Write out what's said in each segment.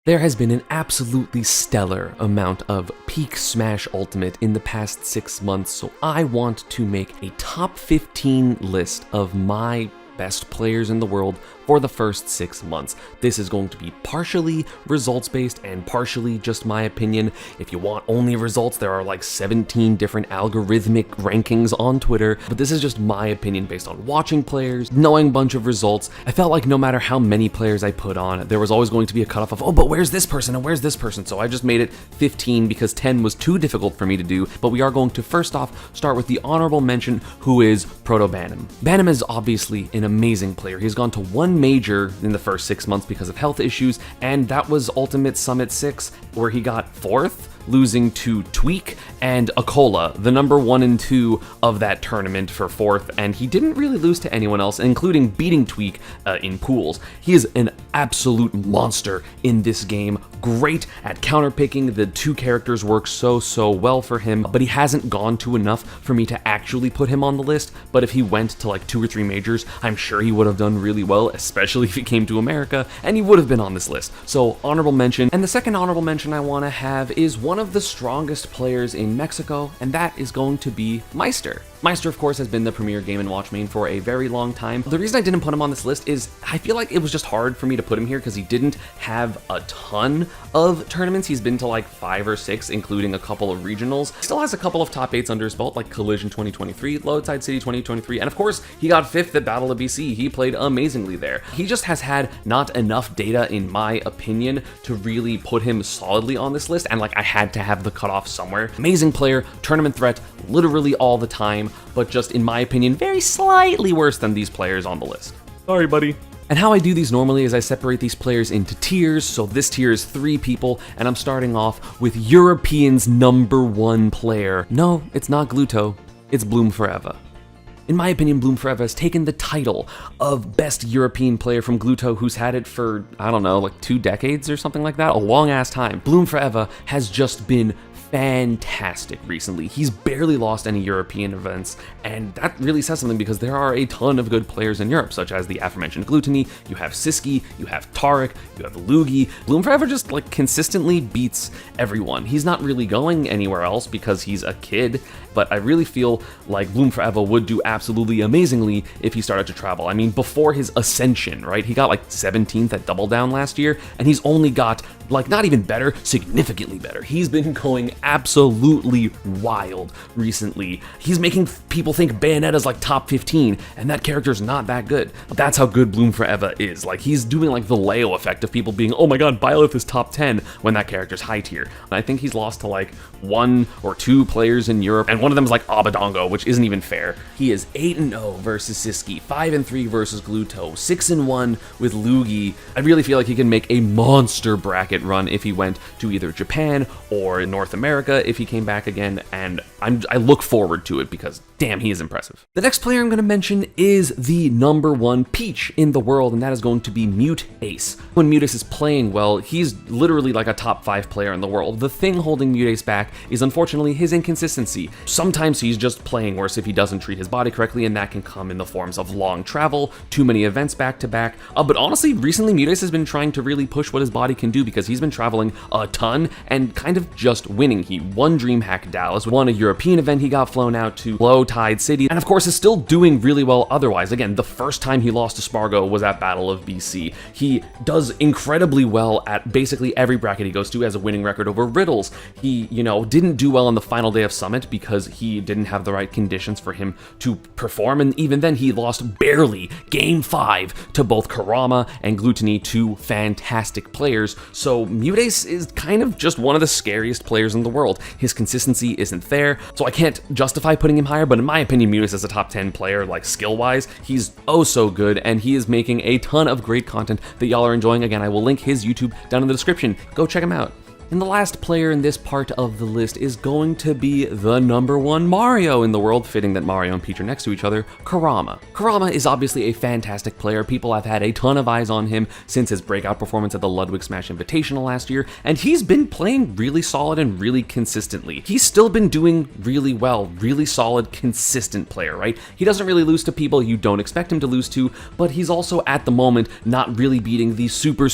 There has been an absolutely stellar amount of peak Smash Ultimate in the past 6 months, so I want to make a top 15 list of my best players in the world for the first 6 months. This is going to be partially results-based and partially just my opinion. If you want only results, there are like 17 different algorithmic rankings on Twitter, but this is just my opinion based on watching players, knowing a bunch of results. I felt like no matter how many players I put on, there was always going to be a cutoff of, oh, but where's this person and where's this person? So I just made it 15 because 10 was too difficult for me to do, but we are going to first off start with the honorable mention, who is Proto-Banim. Banim is obviously an amazing player. He's gone to one major in the first 6 months because of health issues, and that was Ultimate Summit 6, where he got 4th, losing to Tweak and Akola, the number 1 and 2 of that tournament for 4th, and he didn't really lose to anyone else, including beating Tweak in pools. He is an absolute monster in this game, great at counterpicking. The two characters work so well for him, but he hasn't gone to enough for me to actually put him on the list. But if he went to like 2 or 3 majors, I'm sure he would have done really well, especially if he came to America, and he would have been on this list. So honorable mention. And the second honorable mention I want to have is one of the strongest players in Mexico, and that is going to be Meister. Meister, of course, has been the premier Game & Watch main for a very long time. The reason I didn't put him on this list is I feel like it was just hard for me to put him here because he didn't have a ton of tournaments. He's been to like 5 or 6, including a couple of regionals. Still has a couple of top 8s under his belt, like Collision 2023, Loadside City 2023, and of course, he got 5th at Battle of BC. He played amazingly there. He just has had not enough data, in my opinion, to really put him solidly on this list, and like I had to have the cutoff somewhere. Amazing player, tournament threat, literally all the time, but just, in my opinion, very slightly worse than these players on the list. Sorry, buddy. And how I do these normally is I separate these players into tiers, so this tier is 3 people, and I'm starting off with Europeans' number 1 player. No, it's not Gluto, it's Bloom Forever. In my opinion, Bloom Forever has taken the title of best European player from Gluto, who's had it for, I don't know, like 2 decades or something like that, a long ass time. Bloom Forever has just been fantastic recently. He's barely lost any European events, and that really says something because there are a ton of good players in Europe, such as the aforementioned Gluttony, you have Siski, you have Tarek, you have Lugi. Bloom Forever just like consistently beats everyone. He's not really going anywhere else because he's a kid, but I really feel like Bloom Forever would do absolutely amazingly if he started to travel. I mean, before his ascension, right? He got like 17th at Double Down last year, and he's only got like not even better, significantly better. He's been going absolutely wild recently. He's making people think Bayonetta's like top 15, and that character's not that good. But that's how good Bloom Forever is. Like, he's doing like the Leo effect of people being, oh my god, Byleth is top 10 when that character's high tier. And I think he's lost to like 1 or 2 players in Europe, and one of them is like Abadongo, which isn't even fair. He is 8-0 versus Siski, 5-3 versus Gluto, 6-1 with Lugi. I really feel like he can make a monster bracket run if he went to either Japan or North America if he came back again, and I look forward to it because damn, he is impressive. The next player I'm going to mention is the number 1 Peach in the world, and that is going to be Mute Ace. When Mute Ace is playing well, he's literally like a top 5 player in the world. The thing holding Mute Ace back is unfortunately his inconsistency. Sometimes he's just playing worse if he doesn't treat his body correctly, and that can come in the forms of long travel, too many events back to back. But honestly, recently Mute Ace has been trying to really push what his body can do because he's been traveling a ton and kind of just winning. He won DreamHack Dallas, won a European event he got flown out to, Low Tide City, and of course is still doing really well otherwise. Again, the first time he lost to Spargo was at Battle of BC. He does incredibly well at basically every bracket he goes to, has a winning record over Riddles. He, didn't do well on the final day of Summit because he didn't have the right conditions for him to perform, and even then he lost barely Game 5 to both Karama and Gluttony, 2 fantastic players. So Mute Ace is kind of just one of the scariest players in the world. His consistency isn't there, so I can't justify putting him higher, but in my opinion, Mute Ace is a top 10 player, like skill-wise. He's oh so good, and he is making a ton of great content that y'all are enjoying. Again, I will link his YouTube down in the description. Go check him out. And the last player in this part of the list is going to be the #1 Mario in the world, fitting that Mario and Peach are next to each other, Kurama. Kurama is obviously a fantastic player. People have had a ton of eyes on him since his breakout performance at the Ludwig Smash Invitational last year, and he's been playing really solid and really consistently. He's still been doing really well, really solid, consistent player, right? He doesn't really lose to people you don't expect him to lose to, but he's also at the moment not really beating the super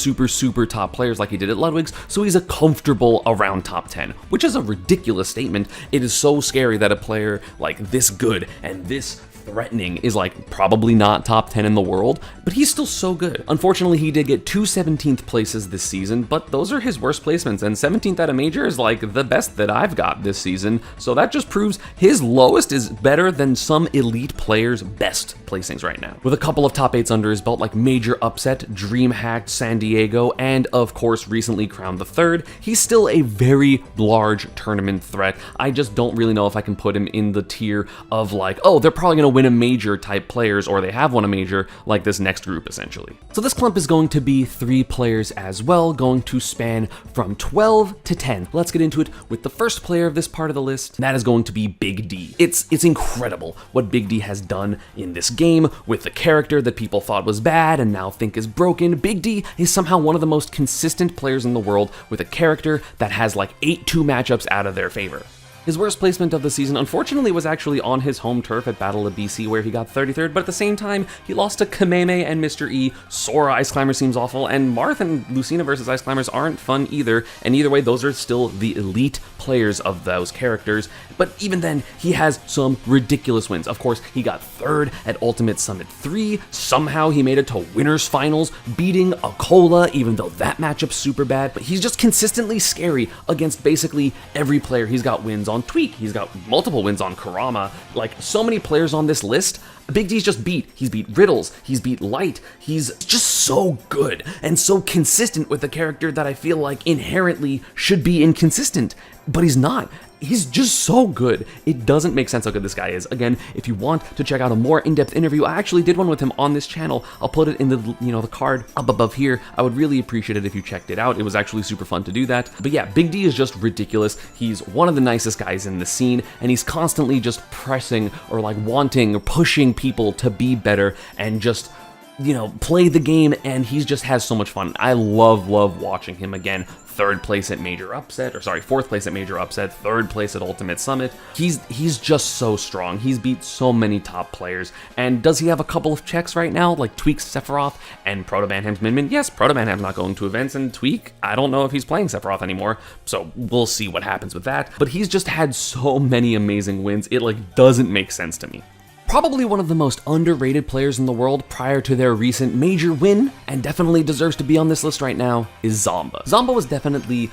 top players like he did at Ludwig's, so he's a comfortable around top 10, which is a ridiculous statement. It is so scary that a player like this good and this threatening is like probably not top 10 in the world, but he's still so good. Unfortunately, he did get 2 17th places this season, but those are his worst placements, and 17th at a major is like the best that I've got this season, so that just proves his lowest is better than some elite players' best placings right now. With a couple of top 8s under his belt, like Major Upset, DreamHacked San Diego, and of course recently crowned the 3rd, he's still a very large tournament threat. I just don't really know if I can put him in the tier of like, oh, they're probably gonna win a major type players, or they have won a major, like this next group essentially. So this clump is going to be 3 players as well, going to span from 12 to 10. Let's get into it with the first player of this part of the list. That is going to be Big D. It's incredible what Big D has done in this game with the character that people thought was bad and now think is broken. Big D is somehow one of the most consistent players in the world with a character that has like 8-2 matchups out of their favor. His worst placement of the season, unfortunately, was actually on his home turf at Battle of BC, where he got 33rd, but at the same time, he lost to Kameme and Mr. E. Sora Ice Climber seems awful, and Marth and Lucina versus Ice Climbers aren't fun either, and either way, those are still the elite players of those characters, but even then, he has some ridiculous wins. Of course, he got 3rd at Ultimate Summit 3, somehow he made it to Winners Finals, beating Akola, even though that matchup's super bad, but he's just consistently scary against basically every player. He's got wins on Tweak, he's got multiple wins on Kurama, like so many players on this list. Big D's just beat. He's beat Riddles, he's beat Light, he's just so good and so consistent with a character that I feel like inherently should be inconsistent, but he's not. He's just so good. It doesn't make sense how good this guy is. Again, if you want to check out a more in-depth interview, I actually did one with him on this channel. I'll put it in the, the card up above here. I would really appreciate it if you checked it out. It was actually super fun to do that. But yeah, Big D is just ridiculous. He's one of the nicest guys in the scene, and he's constantly just pressing or like wanting or pushing people to be better and just play the game, and he just has so much fun. I love watching him. Again, 3rd place at Major Upset, or sorry, 4th place at Major Upset, 3rd place at Ultimate Summit. He's just so strong. He's beat so many top players. And does he have a couple of checks right now, like Tweak Sephiroth and Proto Banham's Min Min? Yes, Proto Banham's not going to events, and Tweak, I don't know if he's playing Sephiroth anymore, so we'll see what happens with that. But he's just had so many amazing wins, it like doesn't make sense to me. Probably one of the most underrated players in the world prior to their recent major win, and definitely deserves to be on this list right now, is Zomba. Zomba was definitely,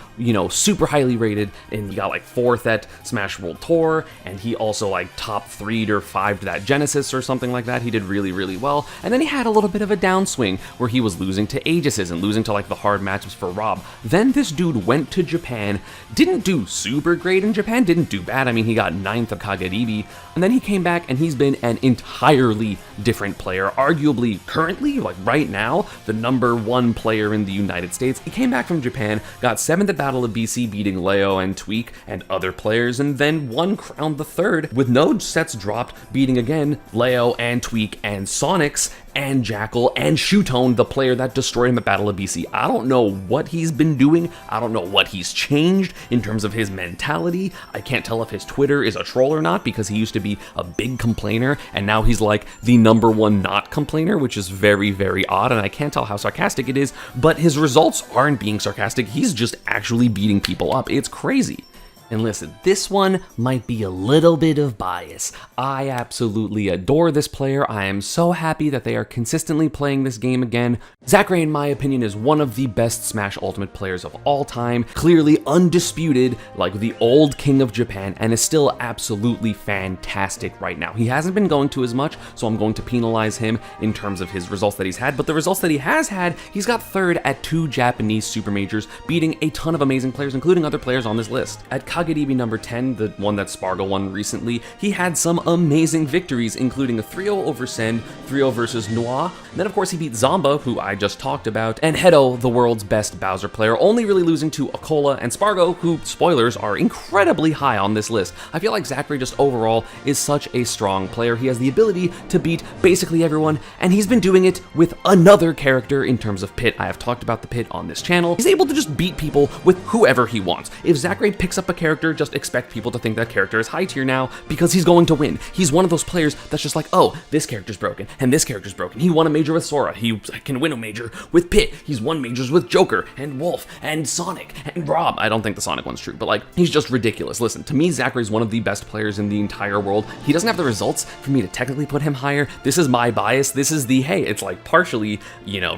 super highly rated, and he got like 4th at Smash World Tour, and he also like top 3'd or 5'd that Genesis or something like that. He did really well, and then he had a little bit of a downswing where he was losing to Aegises and losing to like the hard matchups for Rob. Then this dude went to Japan, didn't do super great in Japan, didn't do bad. I mean, he got 9th of Kagaribi, and then he came back and he's been an entirely different player, arguably currently, like right now, the #1 player in the United States. He came back from Japan, got 7th at Battle of BC, beating Leo and Tweak and other players, and then won crowned the 3rd with no sets dropped, beating again Leo and Tweak and Sonics and Jackal and Shootone, the player that destroyed him at Battle of BC. I don't know what he's been doing. I don't know what he's changed in terms of his mentality. I can't tell if his Twitter is a troll or not, because he used to be a big complainer and now he's like the #1 not complainer, which is very odd, and I can't tell how sarcastic it is, but his results aren't being sarcastic. He's just actually beating people up. It's crazy. And listen, this one might be a little bit of bias. I absolutely adore this player. I am so happy that they are consistently playing this game again. Zachary, in my opinion, is one of the best Smash Ultimate players of all time, clearly undisputed, like the old king of Japan, and is still absolutely fantastic right now. He hasn't been going to as much, so I'm going to penalize him in terms of his results that he's had, but the results that he has had, he's got 3rd at 2 Japanese Super Majors, beating a ton of amazing players, including other players on this list. At Kagedibi number 10, the one that Spargo won recently, he had some amazing victories, including a 3-0 over Send, 3-0 versus Noir. And then of course he beat Zamba, who I just talked about, and Hedo, the world's best Bowser player, only really losing to Akola and Spargo, who, spoilers, are incredibly high on this list. I feel like Zachary just overall is such a strong player. He has the ability to beat basically everyone, and he's been doing it with another character in terms of Pit. I have talked about the Pit on this channel. He's able to just beat people with whoever he wants. If Zachary picks up a character, just expect people to think that character is high tier now because he's going to win. He's one of those players that's just like, oh, this character's broken and this character's broken. He won a major with Sora. He can win a major with Pit. He's won majors with Joker and Wolf and Sonic and Rob. I don't think the Sonic one's true, but like, he's just ridiculous. Listen, to me, Zachary's one of the best players in the entire world. He doesn't have the results for me to technically put him higher. This is my bias. This is the, hey, it's like partially,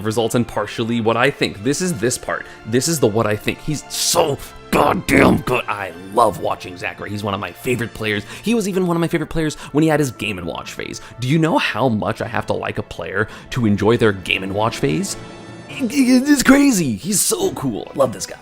results and partially what I think. This is this part. This is the what I think. He's so goddamn good. I love watching Zachary. He's one of my favorite players. He was even one of my favorite players when he had his Game & Watch phase. Do you know how much I have to like a player to enjoy their Game & Watch phase? It's crazy. He's so cool. I love this guy.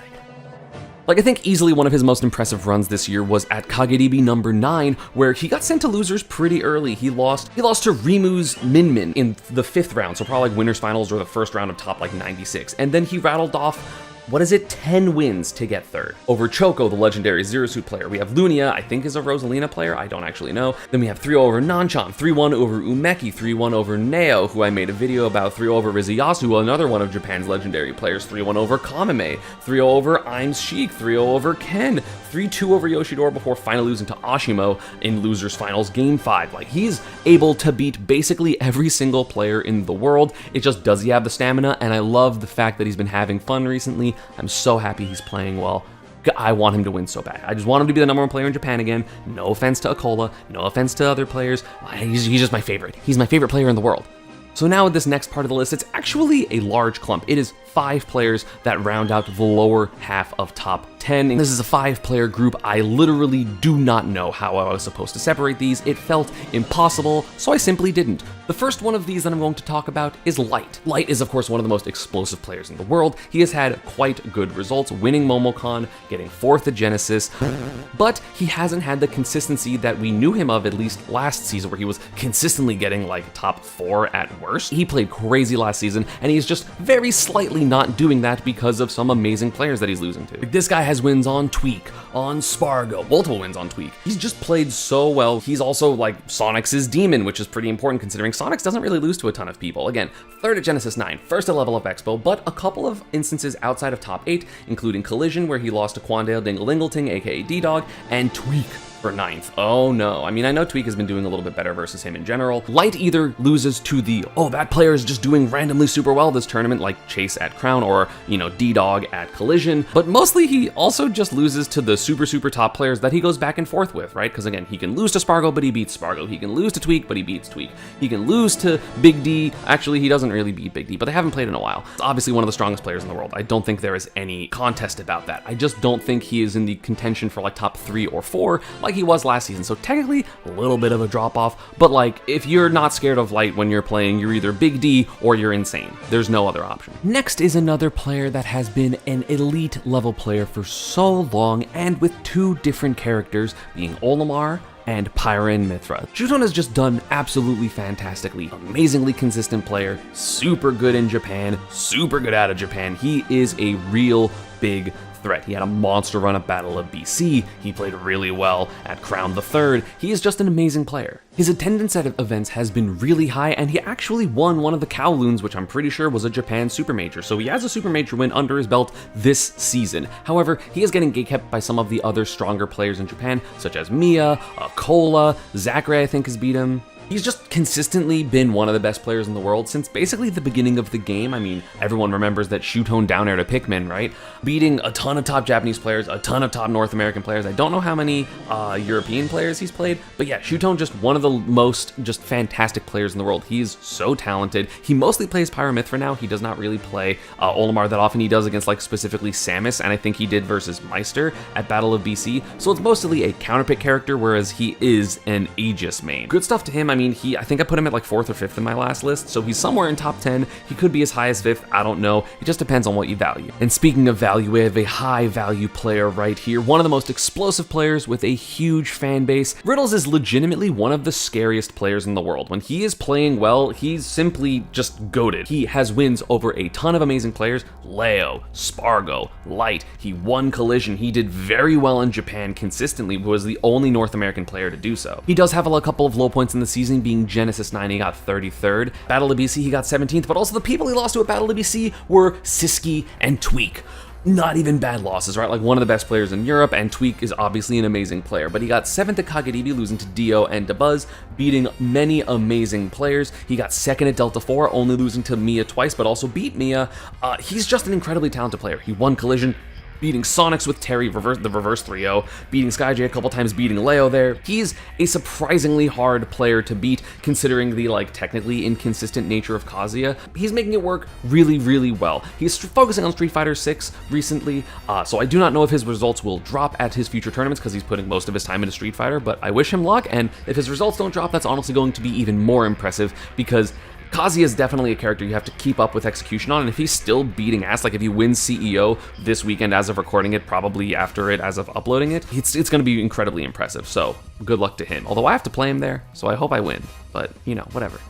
Like, I think easily one of his most impressive runs this year was at Kagedibi number 9, where he got sent to losers pretty early. He lost to Rimu's Min in the 5th round, so probably like winners finals or the first round of top like 96. And then he rattled off, 10 wins to get 3rd. Over Choco, the legendary Zero Suit player. We have Lunia, I think is a Rosalina player, I don't actually know. Then we have 3-0 over Nanchan, 3-1 over Umeki, 3-1 over Neo, who I made a video about, 3-0 over Rizuyasu, another one of Japan's legendary players, 3-1 over Kamame, 3-0 over I'm Sheik, 3-0 over Ken, 3-2 over Yoshidora before finally losing to Ashimo in Losers Finals Game 5. Like, he's able to beat basically every single player in the world. It just, does he have the stamina? And I love the fact that he's been having fun recently. I'm so happy he's playing well. I want him to win so bad. I just want him to be the #1 player in Japan again. No offense to Akola, no offense to other players. He's just my favorite. He's my favorite player in the world. So now with this next part of the list, it's actually a large clump. It is 5 players that round out the lower half of top 10. This is a 5-player group. I literally do not know how I was supposed to separate these. It felt impossible, so I simply didn't. The first one of these that I'm going to talk about is Light. Light is, of course, one of the most explosive players in the world. He has had quite good results, winning Momocon, getting 4th at Genesis, but he hasn't had the consistency that we knew him of, at least last season, where he was consistently getting like top 4 at worst. He played crazy last season, and he's just very slightly not doing that because of some amazing players that he's losing to. Like, this guy has wins on Tweak, on Spargo, multiple wins on Tweak. He's just played so well. He's also like Sonic's demon, which is pretty important considering Sonic's doesn't really lose to a ton of people. Again, 3rd at Genesis 9, 1st at Level Up Expo, but a couple of instances outside of top 8, including Collision, where he lost to Quandale Dinglingleting, aka D-Dog, and Tweak for 9th. Oh no. I mean, I know Tweak has been doing a little bit better versus him in general. Light either loses to the, oh, that player is just doing randomly super well this tournament, like Chase at Crown or, D-Dog at Collision, but mostly he also just loses to the super top players that he goes back and forth with, right? Because again, he can lose to Spargo, but he beats Spargo. He can lose to Tweak, but he beats Tweak. He can lose to Big D. Actually, he doesn't really beat Big D, but they haven't played in a while. It's obviously one of the strongest players in the world. I don't think there is any contest about that. I just don't think he is in the contention for like top 3 or 4 like he was last season. So technically a little bit of a drop off, but like if you're not scared of Light when you're playing, you're either Big D or you're insane. There's no other option. Next is another player that has been an elite level player for so long and with 2 different characters, being Olimar and Pyra and Mithra. Shuton has just done absolutely fantastically. Amazingly consistent player, super good in Japan, super good out of Japan. He is a real big threat. He had a monster run at Battle of BC. He played really well at Crown the Third. He is just an amazing player. His attendance at events has been really high, and he actually won one of the Kowloons, which I'm pretty sure was a Japan Super Major. So he has a Super Major win under his belt this season. However, he is getting gatekept by some of the other stronger players in Japan, such as Mia, Akola, Zachary I think has beat him. He's just consistently been one of the best players in the world since basically the beginning of the game. I mean, everyone remembers that Shuton down air to Pikmin, right? Beating a ton of top Japanese players, a ton of top North American players. I don't know how many European players he's played, but yeah, Shuton just one of the most just fantastic players in the world. He's so talented. He mostly plays Pyramithra now. He does not really play Olimar that often. He does against like specifically Samus, and I think he did versus Meister at Battle of BC. So it's mostly a counterpick character, whereas he is an Aegis main. Good stuff to him. I mean, mean, I think I put him at like 4th or 5th in my last list, so he's somewhere in top 10. He could be as high as 5th, I don't know. It just depends on what you value. And speaking of value, we have a high value player right here, one of the most explosive players with a huge fan base. Riddles is legitimately one of the scariest players in the world. When he is playing well, he's simply just goated. He has wins over a ton of amazing players: Leo, Spargo, Light. He won Collision. He did very well in Japan consistently, was the only North American player to do so. He does have a couple of low points in the season, being Genesis 9, he got 33rd. Battle of BC, he got 17th, but also the people he lost to at Battle of BC were Siski and Tweak. Not even bad losses, right? Like one of the best players in Europe, and Tweak is obviously an amazing player, but he got 7th at Kagadibi, losing to Dio and Dabuz, beating many amazing players. He got 2nd at Delta 4, only losing to Mia twice, but also beat Mia. He's just an incredibly talented player. He won Collision, beating Sonics with Terry, the reverse 3-0, beating SkyJ a couple times, beating Leo there. He's a surprisingly hard player to beat, considering the technically inconsistent nature of Kazuya. He's making it work really, really well. He's focusing on Street Fighter 6 recently, so I do not know if his results will drop at his future tournaments, because he's putting most of his time into Street Fighter, but I wish him luck, and if his results don't drop, that's honestly going to be even more impressive, because Kazuya is definitely a character you have to keep up with execution on, and if he's still beating ass, like if he wins CEO this weekend as of recording it, probably after it as of uploading it, it's going to be incredibly impressive, so good luck to him. Although I have to play him there, so I hope I win, but whatever.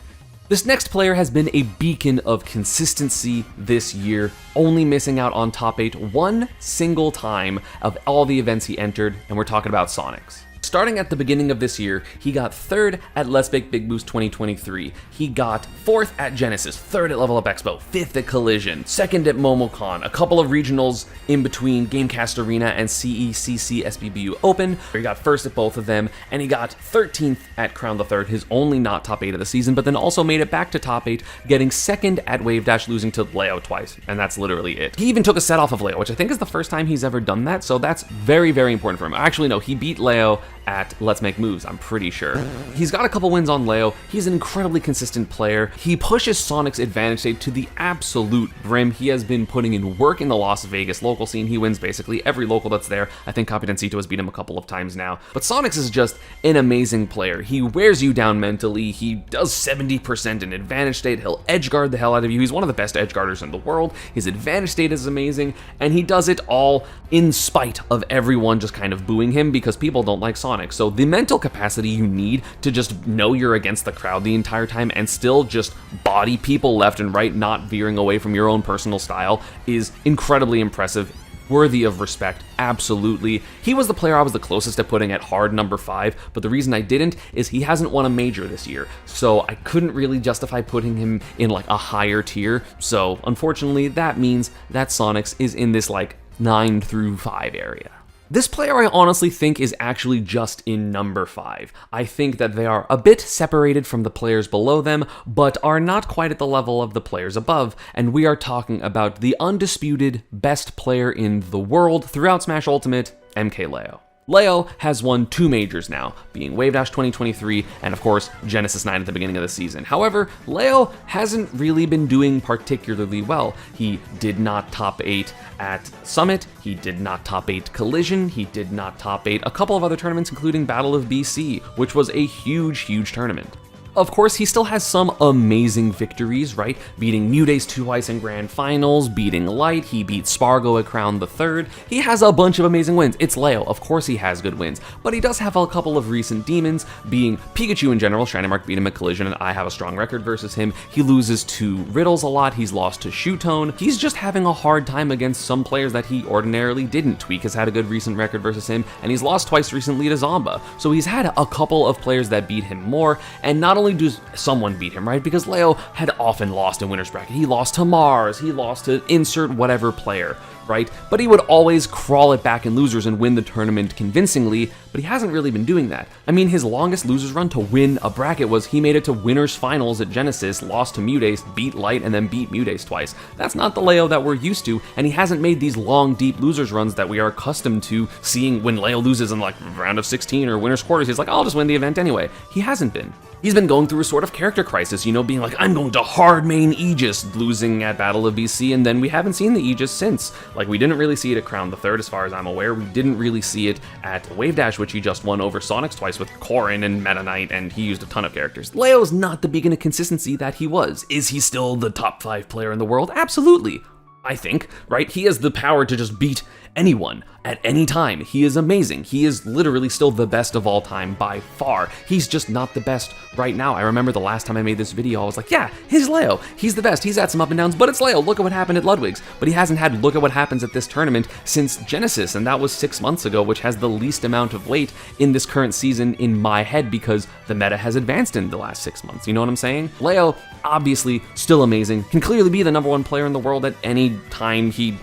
This next player has been a beacon of consistency this year, only missing out on top 8 one single time of all the events he entered, and we're talking about Sonics. Starting at the beginning of this year, he got 3rd at Let's Make Big Boost 2023. He got 4th at Genesis, 3rd at Level Up Expo, 5th at Collision, 2nd at MomoCon, a couple of regionals in between Gamecast Arena and CECC SBBU Open, where he got 1st at both of them, and he got 13th at Crown the Third, his only not top 8 of the season, but then also made it back to top 8, getting 2nd at Wave Dash, losing to Leo twice, and that's literally it. He even took a set off of Leo, which I think is the first time he's ever done that, so that's very, very important for him. Actually, no, he beat Leo at Let's Make Moves, I'm pretty sure. He's got a couple wins on Leo. He's an incredibly consistent player. He pushes Sonic's advantage state to the absolute brim. He has been putting in work in the Las Vegas local scene. He wins basically every local that's there. I think Capitancito has beat him a couple of times now. But Sonics is just an amazing player. He wears you down mentally. He does 70% in advantage state. He'll edge guard the hell out of you. He's one of the best edge guarders in the world. His advantage state is amazing, and he does it all in spite of everyone just kind of booing him because people don't like Sonic. So the mental capacity you need to just know you're against the crowd the entire time and still just body people left and right, not veering away from your own personal style, is incredibly impressive. Worthy of respect, absolutely. He was the player I was the closest to putting at hard number 5, but the reason I didn't is he hasn't won a major this year, so I couldn't really justify putting him in a higher tier, so unfortunately that means that Sonics is in this 9 through 5 area. This player I honestly think is actually just in number 5. I think that they are a bit separated from the players below them, but are not quite at the level of the players above, and we are talking about the undisputed best player in the world throughout Smash Ultimate, MKLeo. Leo has won 2 majors now, being Wave Dash 2023 and of course Genesis 9 at the beginning of the season. However, Leo hasn't really been doing particularly well. He did not top 8 at Summit, he did not top 8 Collision, he did not top 8 a couple of other tournaments including Battle of BC, which was a huge tournament. Of course, he still has some amazing victories, right? Beating Mudace twice in Grand Finals, beating Light, he beat Spargo at Crown the Third. He has a bunch of amazing wins. It's Leo, of course he has good wins, but he does have a couple of recent demons, being Pikachu in general. Shiny Mark beat him at Collision, and I have a strong record versus him. He loses to Riddles a lot, he's lost to Shootone. He's just having a hard time against some players that he ordinarily didn't. Tweak has had a good recent record versus him, and he's lost twice recently to Zomba. So he's had a couple of players that beat him more, and not only does someone beat him, right? Because Leo had often lost in winner's bracket. He lost to Mars, he lost to insert whatever player, right? But he would always crawl it back in losers and win the tournament convincingly, but he hasn't really been doing that. I mean, his longest losers run to win a bracket was he made it to winners finals at Genesis, lost to Mudace, beat Light, and then beat Mudace twice. That's not the Leo that we're used to, and he hasn't made these long, deep losers runs that we are accustomed to seeing when Leo loses in round of 16 or winners quarters. He's like, I'll just win the event anyway. He hasn't been. He's been going through a sort of character crisis, being like, I'm going to hard main Aegis, losing at Battle of BC, and then we haven't seen the Aegis since. Like, we didn't really see it at Crown the Third, as far as I'm aware. We didn't really see it at Wave Dash, which he just won over Sonics twice with Corrin and Meta Knight, and he used a ton of characters. Leo's not the beacon of consistency that he was. Is he still the top 5 player in the world? Absolutely. I think, right? He has the power to just beat anyone at any time. He is amazing. He is literally still the best of all time by far. He's just not the best right now. I remember the last time I made this video, I was like, yeah, he's Leo. He's the best. He's had some up and downs, but it's Leo. Look at what happened at Ludwig's. But he hasn't had look at what happens at this tournament since Genesis, and that was 6 months ago, which has the least amount of weight in this current season in my head because the meta has advanced in the last 6 months. You know what I'm saying? Leo, obviously, still amazing. Can clearly be the #1 player in the world at any time he,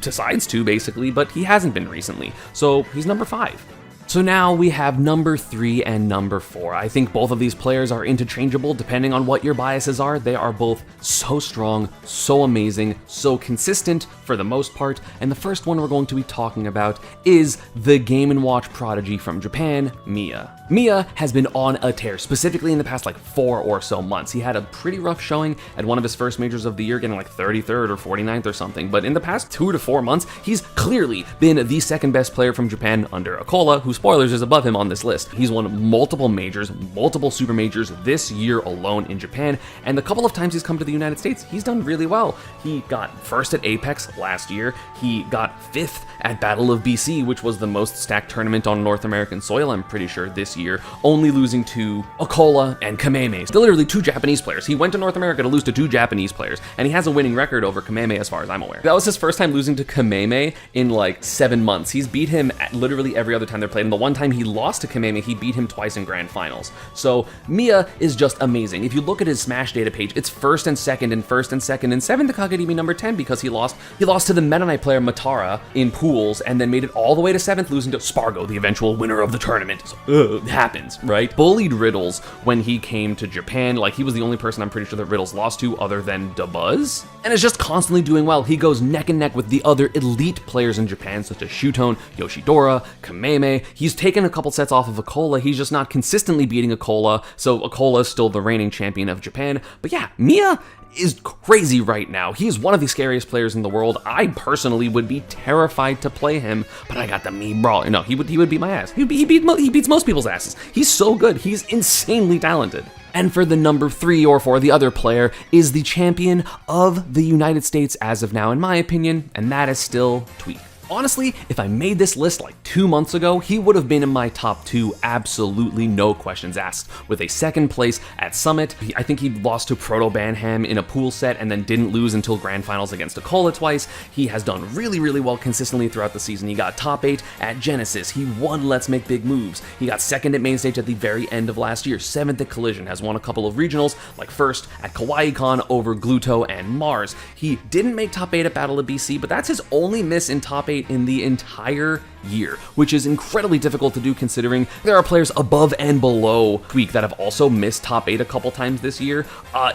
decides to, basically, but he hasn't been recently. So he's number 5. So now we have number 3 and number 4. I think both of these players are interchangeable depending on what your biases are. They are both so strong, so amazing, so consistent for the most part. And the first one we're going to be talking about is the Game & Watch prodigy from Japan, Mia. Mia has been on a tear, specifically in the past 4 or so months. He had a pretty rough showing at one of his first majors of the year, getting 33rd or 49th or something. But in the past 2 to 4 months, he's clearly been the second best player from Japan under Akola, who, spoilers, is above him on this list. He's won multiple majors, multiple super majors this year alone in Japan, and the couple of times he's come to the United States, he's done really well. He got first at Apex last year. He got 5th at Battle of BC, which was the most stacked tournament on North American soil, I'm pretty sure, this year, only losing to Akola and Kameme. Still literally 2 Japanese players. He went to North America to lose to 2 Japanese players, and he has a winning record over Kameme as far as I'm aware. That was his first time losing to Kameme in 7 months. He's beat him at literally every other time they're played, and the one time he lost to Kameme, he beat him twice in grand finals. So Mia is just amazing. If you look at his Smash data page, it's 1st and 2nd and 1st and 2nd and 7th to Kagedimi number 10 because he lost to the Meta Knight player Matara in pools and then made it all the way to 7th, losing to Spargo, the eventual winner of the tournament. So, it happens, right? Bullied Riddles when he came to Japan. He was the only person I'm pretty sure that Riddles lost to other than Dabuz, and is just constantly doing well. He goes neck and neck with the other elite players in Japan, such as Shutone, Yoshidora, Kameme. He's taken a couple sets off of Akola. He's just not consistently beating Akola, so Akola is still the reigning champion of Japan. But yeah, Mia is crazy right now. He's one of the scariest players in the world. I personally would be terrified to play him, but I got the meme brawler. No, he would beat my ass. He beats most people's asses. He's so good. He's insanely talented. And for the number 3 or 4, the other player is the champion of the United States as of now, in my opinion, and that is still Tweak. Honestly, if I made this list 2 months ago, he would have been in my top 2, absolutely no questions asked, with a 2nd place at Summit. I think he lost to Proto Banham in a pool set and then didn't lose until grand finals against Akola twice. He has done really, really well consistently throughout the season. He got top 8 at Genesis. He won Let's Make Big Moves. He got 2nd at Main Stage at the very end of last year, 7th at Collision, has won a couple of regionals, 1st at KawaiiCon over Gluto and Mars. He didn't make top 8 at Battle of BC, but that's his only miss in top 8 in the entire year, which is incredibly difficult to do considering there are players above and below Tweak that have also missed top 8 a couple times this year.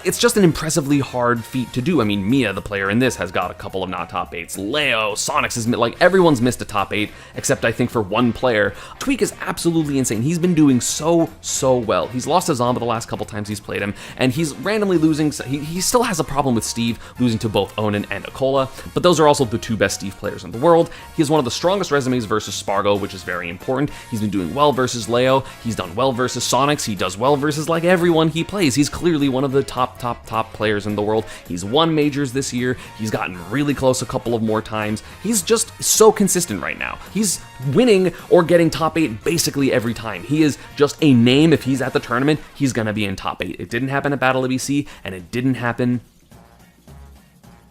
It's just an impressively hard feat to do. I mean, Mia, the player in this, has got a couple of not top 8s. Leo, Sonics is everyone's missed a top 8, except I think for one player. Tweak is absolutely insane. He's been doing so well. He's lost to Zomba the last couple times he's played him, and he's randomly losing. He still has a problem with Steve, losing to both Onan and Akola, but those are also the 2 best Steve players in the world. He has one of the strongest resumes versus Spargo, which is very important. He's been doing well versus Leo. He's done well versus Sonics. He does well versus everyone he plays. He's clearly one of the top players in the world. He's won majors this year. He's gotten really close a couple of more times. He's just so consistent right now. He's winning or getting top 8 basically every time. He is just a name. If he's at the tournament, he's gonna be in top 8. It didn't happen at Battle of BC, and it didn't happen.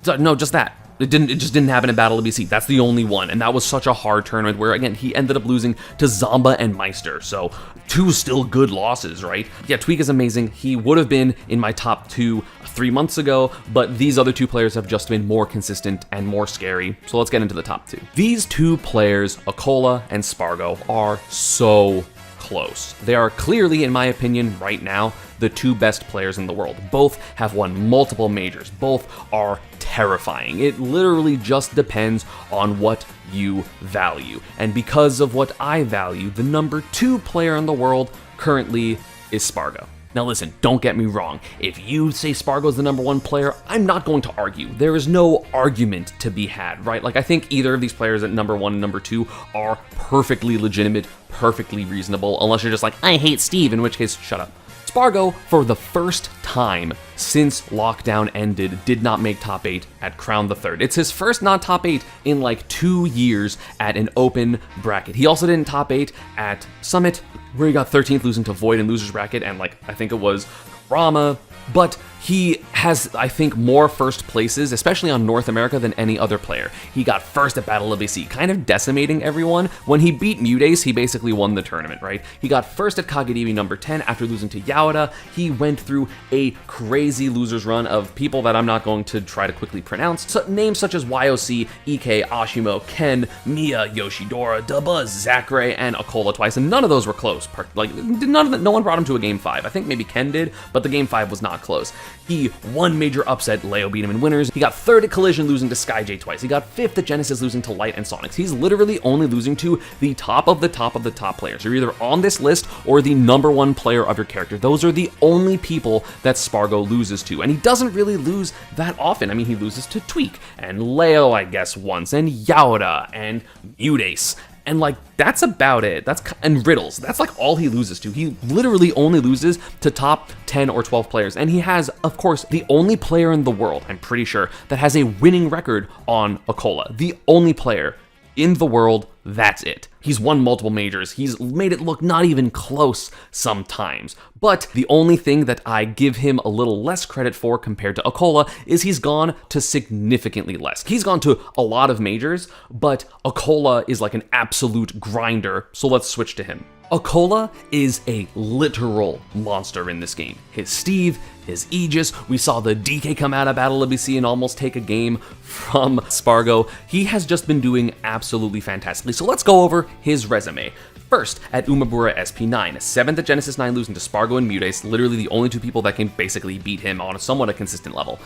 No, just that. It just didn't happen in Battle of BC. That's the only one, and that was such a hard tournament where, again, he ended up losing to Zomba and Meister, so 2 still good losses, right? Yeah, Tweak is amazing. He would have been in my top 2 3 months ago, but these other 2 players have just been more consistent and more scary, so let's get into the top 2. These 2 players, Akola and Spargo, are so close. They are clearly, in my opinion, right now, the 2 best players in the world. Both have won multiple majors. Both are terrifying. It literally just depends on what you value. And because of what I value, the number 2 player in the world currently is Spargo. Now listen, don't get me wrong. If you say Spargo's the number one player, I'm not going to argue. There is no argument to be had, right? Like, I think either of these players at number one and number two are perfectly legitimate, perfectly reasonable, unless you're just like, I hate Steve, in which case, shut up. Spargo, for the first time since lockdown ended, did not make top 8 at Crown the Third. It's his first non-top 8 in like 2 years at an open bracket. He also didn't top 8 at Summit, where he got 13th, losing to Void in losers bracket, and like, I think it was Rama, but he has, I think, more first places, especially on North America, than any other player. He got first at Battle of BC, kind of decimating everyone. When he beat Mudace, he basically won the tournament, right? He got first at Kagedibi number 10 after losing to Yaoda. He went through a crazy losers run of people that I'm not going to try to quickly pronounce. So, names such as YOC, EK, Ashimo, Ken, Mia, Yoshidora, Dabuz, Zachary, and Akola twice, and none of those were close. Like, no one brought him to a game 5. I think maybe Ken did, but the game 5 was not close. He won major upset, Leo beat him in winners. He got 3rd at Collision, losing to SkyJ twice. He got 5th at Genesis, losing to Light and Sonics. He's literally only losing to the top of the top players. You're either on this list or the number one player of your character. Those are the only people that Spargo loses to, and he doesn't really lose that often. I mean, he loses to Tweak, and Leo, I guess, once, and Yaoda, and Mudace. And like, that's about it. And Riddles. That's like all he loses to. He literally only loses to top 10 or 12 players. And he has, of course, the only player in the world, I'm pretty sure, that has a winning record on Akola. The only player in the world, that's it. He's won multiple majors. He's made it look not even close sometimes. But the only thing that I give him a little less credit for compared to Akola is he's gone to significantly less. He's gone to a lot of majors, but Akola is like an absolute grinder, so let's switch to him. Akola is a literal monster in this game. His Steve, his Aegis, we saw the DK come out of Battle of BC and almost take a game from Spargo. He has just been doing absolutely fantastically. So let's go over his resume. First at Umabura SP9, 7th at Genesis 9, losing to Spargo and Mudace, literally the only two people that can basically beat him on a somewhat consistent level.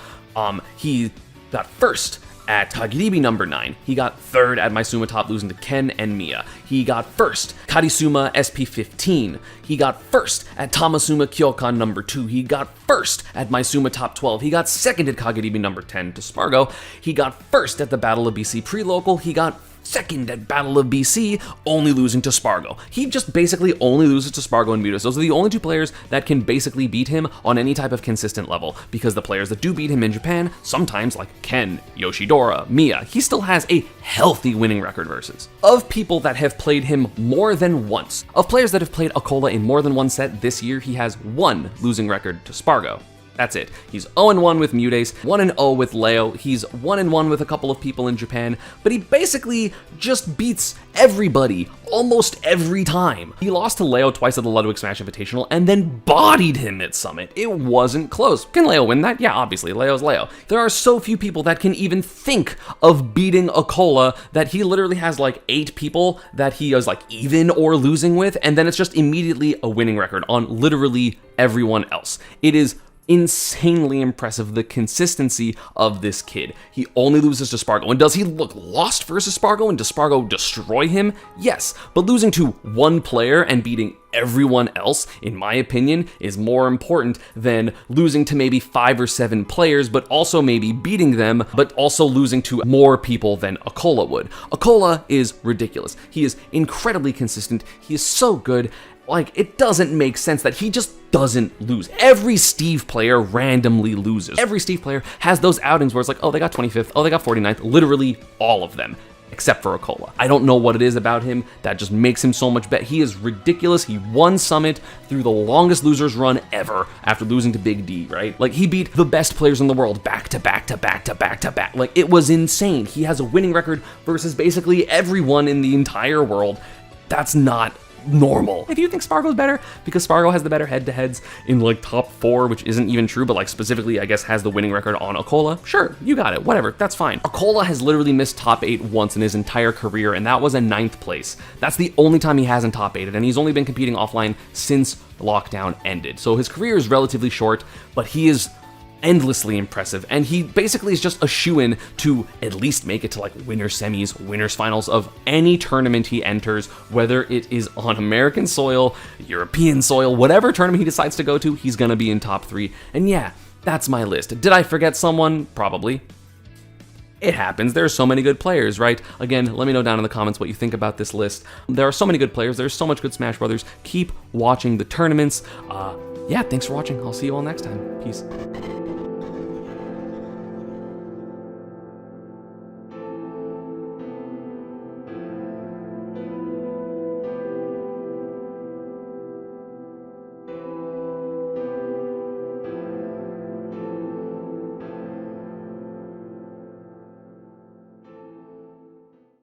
He got first at Kagedibi number 9. He got 3rd at Maisuma Top, losing to Ken and Mia. He got 1st, Karisuma SP15. He got 1st at Tamasuma Kyokan number 2. He got 1st at Maisuma Top 12. He got 2nd at Kagedibi number 10 to Spargo. He got 1st at the Battle of BC pre-local. He got 2nd at Battle of BC, only losing to Spargo. He just basically only loses to Spargo and Mudace. Those are the only two players that can basically beat him on any type of consistent level, because the players that do beat him in Japan, sometimes like Ken, Yoshidora, Mia, he still has a healthy winning record versus. Of people that have played him more than once, of players that have played Akola in more than one set this year, he has 1 losing record to Spargo. That's it. He's 0-1 with Mudace, 1-0 with Leo, he's 1-1 with a couple of people in Japan, but he basically just beats everybody almost every time. He lost to Leo twice at the Ludwig Smash Invitational and then bodied him at Summit. It wasn't close. Can Leo win that? Yeah, obviously, Leo's Leo. There are so few people that can even think of beating Akola that he literally has like 8 people that he is like even or losing with, and then it's just immediately a winning record on literally everyone else. It is insanely impressive, the consistency of this kid. He only loses to Spargo. And does he look lost versus Spargo? And does Spargo destroy him? Yes, but losing to one player and beating everyone else, in my opinion, is more important than losing to maybe 5 or 7 players, but also maybe beating them, but also losing to more people than Akola would. Akola is ridiculous. He is incredibly consistent. He is so good. Like, it doesn't make sense that he just doesn't lose. Every Steve player randomly loses. Every Steve player has those outings where it's like, oh, they got 25th, oh, they got 49th, literally all of them, except for Akola. I don't know what it is about him that just makes him so much better. He is ridiculous. He won Summit through the longest losers run ever after losing to Big D, right? Like, he beat the best players in the world back to back to back to back to back. Like, it was insane. He has a winning record versus basically everyone in the entire world. That's not normal. If you think Spargo's better because Spargo has the better head-to-heads in like top 4, which isn't even true, but like specifically I guess has the winning record on Akola, sure, you got it, whatever, that's fine. Akola has literally missed top 8 once in his entire career, and that was a 9th place. That's the only time he hasn't top 8'd, and he's only been competing offline since lockdown ended. So his career is relatively short, but he is endlessly impressive, and he basically is just a shoo-in to at least make it to like winners semis, winners finals of any tournament he enters, whether it is on American soil, European soil, whatever tournament he decides to go to, he's gonna be in top 3. And yeah, that's my list. Did I forget someone? Probably. It happens. There are so many good players, right? Again, let me know down in the comments what you think about this list. There are so many good players. There's so much good Smash Brothers. Keep watching the tournaments. Yeah, thanks for watching. I'll see you all next time. Peace.